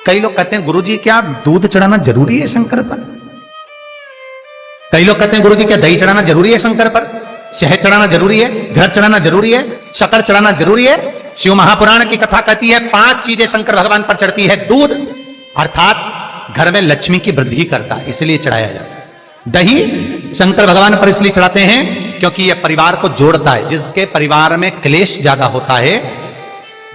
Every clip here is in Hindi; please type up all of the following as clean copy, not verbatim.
कई लोग कहते हैं गुरुजी क्या दूध चढ़ाना जरूरी है शंकर पर? कई लोग कहते हैं गुरुजी क्या दही चढ़ाना जरूरी है शंकर पर? शहद चढ़ाना जरूरी है? घृत चढ़ाना जरूरी है? शक्कर चढ़ाना जरूरी है? शिव महापुराण की कथा कहती है 5 चीजें शंकर भगवान पर चढ़ती है। दूध अर्थात घर में लक्ष्मी की वृद्धि करता है, इसलिए चढ़ाया जाता है। दही शंकर भगवान पर इसलिए चढ़ाते हैं क्योंकि यह परिवार को जोड़ता है। जिसके परिवार में क्लेश ज्यादा होता है,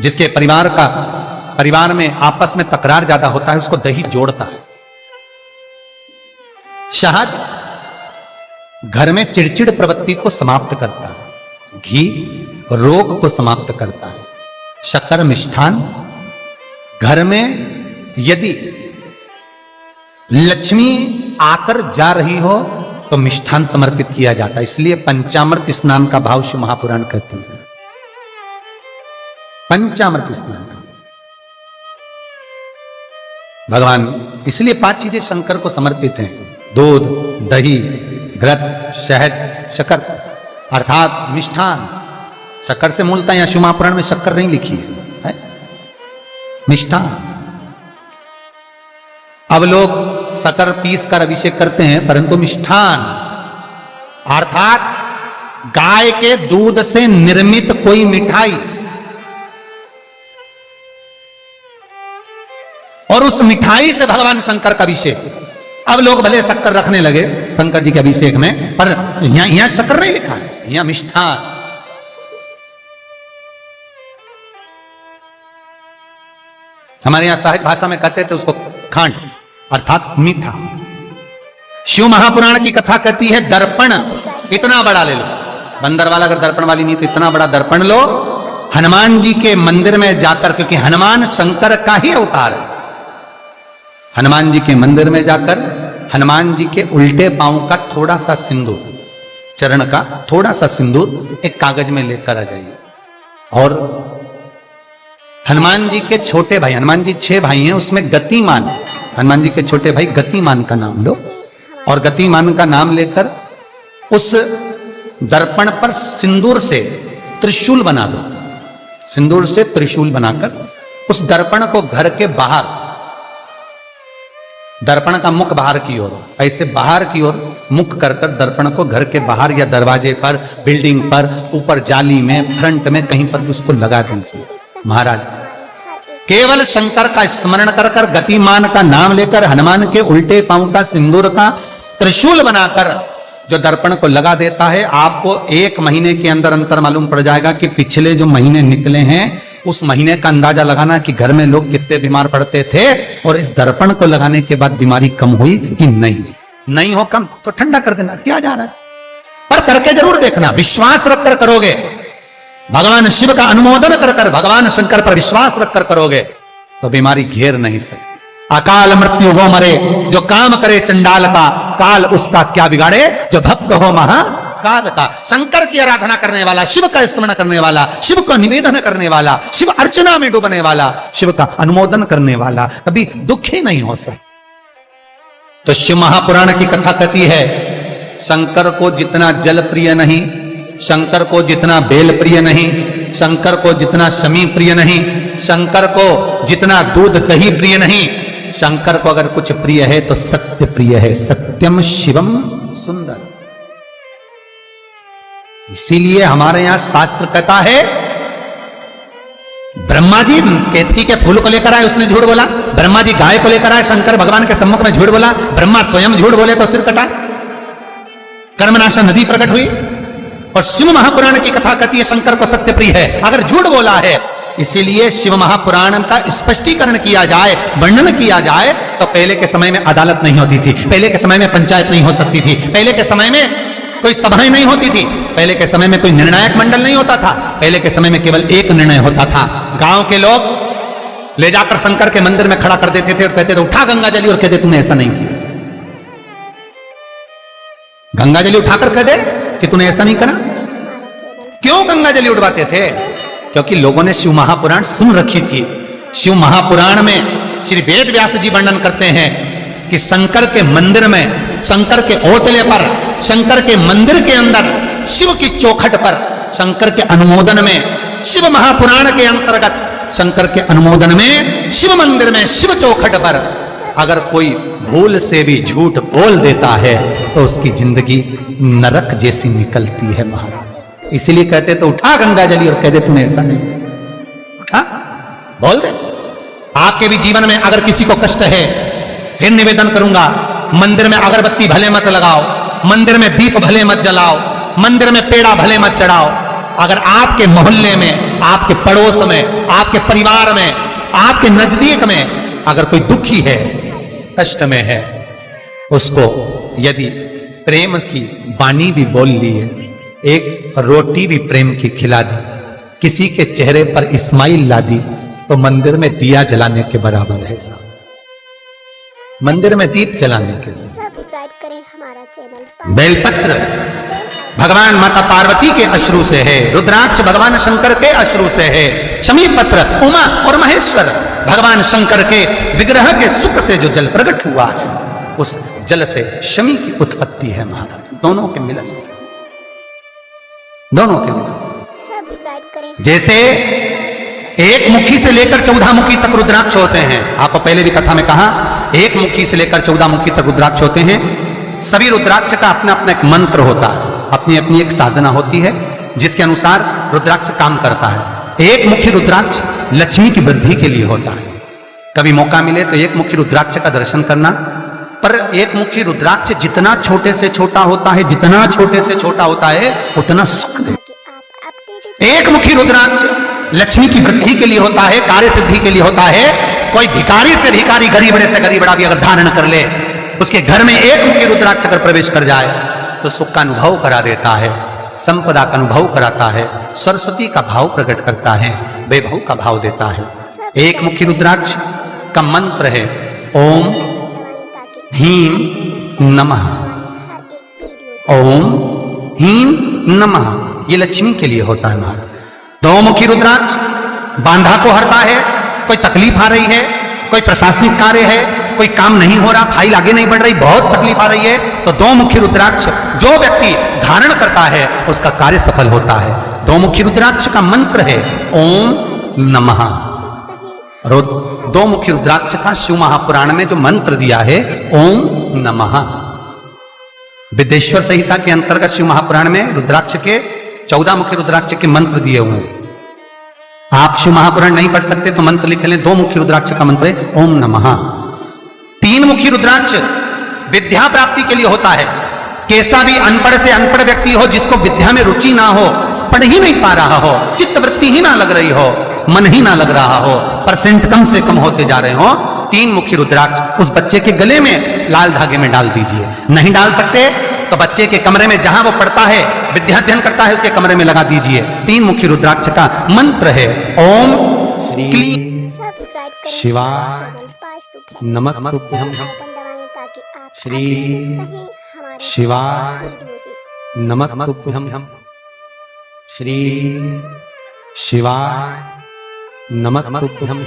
जिसके परिवार में आपस में तकरार ज्यादा होता है, उसको दही जोड़ता है। शहद घर में चिड़चिड़ प्रवृत्ति को समाप्त करता है। घी रोग को समाप्त करता है। शक्कर मिष्ठान घर में यदि लक्ष्मी आकर जा रही हो तो मिष्ठान समर्पित किया जाता है। इसलिए पंचामृत स्नान का भाव शिव महापुराण कहते हैं। पंचामृत स्नान का भगवान, इसलिए 5 चीजें शंकर को समर्पित हैं। दूध, दही, घृत, शहद, शक्कर अर्थात मिष्ठान। शक्कर से मूलतः यहां शिव महापुराण में शक्कर नहीं लिखी है, मिष्ठान। अब लोग शक्कर पीस कर अभिषेक करते हैं, परंतु मिष्ठान अर्थात गाय के दूध से निर्मित कोई मिठाई, और उस मिठाई से भगवान शंकर का अभिषेक। अब लोग भले शक्कर रखने लगे शंकर जी के अभिषेक में, पर यहां शक्कर नहीं लिखा है, यहां मिष्ठान। हमारे यहां सहज भाषा में कहते थे उसको खांड अर्थात मीठा। शिव महापुराण की कथा कहती है दर्पण इतना बड़ा ले लो, बंदर वाला अगर दर्पण वाली नहीं तो इतना बड़ा दर्पण लो, हनुमान जी के मंदिर में जाकर, क्योंकि हनुमान शंकर का ही अवतार है। हनुमान जी के मंदिर में जाकर हनुमान जी के उल्टे पांव का थोड़ा सा सिंदूर, चरण का थोड़ा सा सिंदूर एक कागज में लेकर आ जाइए। और हनुमान जी के छोटे भाई, हनुमान जी 6 भाई हैं, उसमें गतिमान, हनुमान जी के छोटे भाई गतिमान का नाम लो, और गतिमान का नाम लेकर उस दर्पण पर सिंदूर से त्रिशूल बना दो। सिंदूर से त्रिशूल बनाकर उस दर्पण को घर के बाहर, दर्पण का मुख बाहर की ओर, ऐसे बाहर की ओर मुख कर कर दर्पण को घर के बाहर या दरवाजे पर, बिल्डिंग पर, ऊपर जाली में, फ्रंट में कहीं पर भी उसको लगा दीजिए। महाराज केवल शंकर का स्मरण कर कर, गतिमान का नाम लेकर, हनुमान के उल्टे पांव का सिंदूर का त्रिशूल बनाकर जो दर्पण को लगा देता है, आपको 1 महीने के अंदर अंतर मालूम पड़ जाएगा कि पिछले जो महीने निकले हैं उस महीने का अंदाजा लगाना कि घर में लोग कितने बीमार पड़ते थे, और इस दर्पण को लगाने के बाद बीमारी कम हुई कि नहीं हो कम तो ठंडा कर देना, क्या जा रहा है, पर करके जरूर देखना। विश्वास रखकर करोगे, भगवान शिव का अनुमोदन कर कर, भगवान शंकर पर विश्वास रखकर करोगे तो बीमारी घेर नहीं सकती। अकाल मृत्यु हो मरे जो काम करे चंडाल का, काल उसका क्या बिगाड़े जो भक्त हो महाकाल का। शंकर की आराधना करने वाला, शिव का स्मरण करने वाला, शिव को निवेदन करने वाला, शिव अर्चना में डूबने वाला, शिव का अनुमोदन करने वाला कभी दुखी नहीं हो सकता। तो शिव महापुराण की कथा कहती है शंकर को जितना जल प्रिय नहीं, शंकर को जितना बेल प्रिय नहीं, शंकर को जितना शमी प्रिय नहीं, शंकर को जितना दूध दही प्रिय नहीं, शंकर को अगर कुछ प्रिय है तो सत्य प्रिय है। सत्यम शिवम सुंदर। इसीलिए हमारे यहां शास्त्र कहता है, ब्रह्मा जी केतकी के फूल को लेकर आए, उसने झूठ बोला। ब्रह्मा जी गाय को लेकर आए, शंकर भगवान के सम्मुख में झूठ बोला। ब्रह्मा स्वयं झूठ बोले तो सिर कटा। कर्मनाशा नदी प्रकट हुई। और शिव महापुराण की कथा कहती है शंकर को सत्य प्रिय है, अगर झूठ बोला है। इसीलिए शिव महापुराण का स्पष्टीकरण किया जाए, वर्णन किया जाए, तो पहले के समय में अदालत नहीं होती थी, पहले के समय में पंचायत नहीं हो सकती थी, पहले के समय में कोई सभाएं नहीं होती थी, पहले के समय में कोई निर्णायक मंडल नहीं होता था, पहले के समय में केवल एक निर्णय होता था। गांव के लोग ले जाकर शंकर के मंदिर में खड़ा कर देते थे और कहते थे उठा गंगाजली, और कहते तूने ऐसा नहीं किया। गंगाजली उठाकर कह दे कि तूने ऐसा नहीं करा। क्यों गंगाजली उठवाते थे? क्योंकि लोगों ने शिव महापुराण सुन रखी थी। शिव महापुराण में श्री वेद व्यास जी वर्णन करते हैं कि शंकर के मंदिर में, शंकर के ओटले पर, शंकर के मंदिर के अंदर, शिव की चौखट पर, शंकर के अनुमोदन में, शिव महापुराण के अंतर्गत शंकर के अनुमोदन में शिव मंदिर में शिव चौखट पर अगर कोई भूल से भी झूठ बोल देता है तो उसकी जिंदगी नरक जैसी निकलती है महाराज। इसीलिए कहते तो उठा गंगा जली और कह दे तूने ऐसा नहीं किया, उठा बोल दे। आपके भी जीवन में अगर किसी को कष्ट है, फिर निवेदन करूंगा, मंदिर में अगरबत्ती भले मत लगाओ, मंदिर में दीप भले मत जलाओ, मंदिर में पेड़ा भले मत चढ़ाओ। अगर आपके मोहल्ले में, आपके पड़ोस में, आपके परिवार में, आपके नजदीक में अगर कोई दुखी है, कष्ट में है, उसको यदि प्रेम की वाणी भी बोल ली है, एक रोटी भी प्रेम की खिला दी, किसी के चेहरे पर इस्माइल ला दी, तो मंदिर में दिया जलाने के बराबर है साहब। मंदिर में दीप जलाने के लिए सब्सक्राइब करें हमारा चैनल। बेलपत्र भगवान माता पार्वती के अश्रु से है, रुद्राक्ष भगवान शंकर के अश्रु से है, शमी पत्र उमा और महेश्वर भगवान शंकर के विग्रह के सुख से जो जल प्रकट हुआ है, उस जल से शमी की उत्पत्ति है महाराज। दोनों के मिलन से, दोनों के मिलन से। सब्सक्राइब करें। जैसे एक मुखी से लेकर 14 मुखी तक रुद्राक्ष होते हैं, आपको पहले भी कथा में कहा, एक मुखी से लेकर 14 मुखी तक रुद्राक्ष होते हैं। सभी रुद्राक्ष का अपना अपना एक मंत्र होता है, अपनी अपनी एक साधना होती है जिसके अनुसार रुद्राक्ष काम करता है। एक मुखी रुद्राक्ष लक्ष्मी की वृद्धि के लिए होता है। कभी मौका मिले तो एक मुखी रुद्राक्ष का दर्शन करना। पर एक मुखी रुद्राक्ष जितना छोटे से छोटा होता है, जितना छोटे से छोटा होता है, उतना सुख दे। एक मुखी रुद्राक्ष लक्ष्मी की वृद्धि के लिए होता है, कार्य सिद्धि के लिए होता है। कोई भिखारी से भिखारी, गरीबड़े से गरीबड़ा भी अगर धारण कर ले, उसके घर में एक मुखी रुद्राक्ष अगर प्रवेश कर जाए तो सुख का अनुभव करा देता है, संपदा का अनुभव कराता है, सरस्वती का भाव प्रकट करता है, वैभव का भाव देता है। एक मुखी रुद्राक्ष का मंत्र है ओम ह्रीं नमः, ओम ह्रीं नमः। ये लक्ष्मी के लिए होता है महाराज। दो मुखी रुद्राक्ष बांधा को हरता है। कोई तकलीफ आ रही है, कोई प्रशासनिक कार्य है, कोई काम नहीं हो रहा, फाइल आगे नहीं बढ़ रही, बहुत तकलीफ आ रही है, तो दो मुखी रुद्राक्ष जो व्यक्ति धारण करता है उसका कार्य सफल होता है। दो मुखी रुद्राक्ष का मंत्र है ओम नमः। दो मुखी रुद्राक्ष का शिव महापुराण में जो मंत्र दिया है ओम नमः, विदेश्वर संहिता के अंतर्गत शिव महापुराण में रुद्राक्ष के 14 मुखी रुद्राक्ष के मंत्र दिए हुए हैं। आप शिव महापुराण नहीं पढ़ सकते तो मंत्र लिख लें। दो मुखी रुद्राक्ष का मंत्र है ओम नमः। तीन मुखी रुद्राक्ष विद्या प्राप्ति के लिए होता है। कैसा भी अनपढ़ से अनपढ़ व्यक्ति हो, जिसको विद्या में रुचि ना हो, पढ़ ही नहीं पा रहा हो, चित्त वृत्ति ही ना लग रही हो, मन ही ना लग रहा हो, परसेंट कम से कम होते जा रहे हो, तीन मुखी रुद्राक्ष उस बच्चे के गले में लाल धागे में डाल दीजिए। नहीं डाल सकते तो बच्चे के कमरे में जहां वो पढ़ता है, विद्याध्ययन करता है, उसके कमरे में लगा दीजिए। तीन मुखी रुद्राक्ष का मंत्र है ओम क्लीं शिवाय नमस्तुभ्यं, श्री शिवाय नमस्तुभ्यं, श्री शिवाय नमस्तुभ्यं।